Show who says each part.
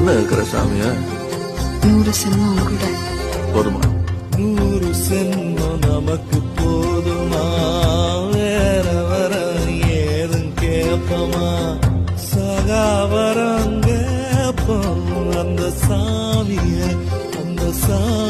Speaker 1: என்ன இருக்கிற சாமியா?
Speaker 2: 100 சென்மம் கூட
Speaker 1: போதுமா?
Speaker 3: 100 சென்மம் நமக்கு போதுமா? வேற வர ஏதும் கேப்பமா? சகாவரம் கேப்போம் அந்த சாமிய, அந்த சாமி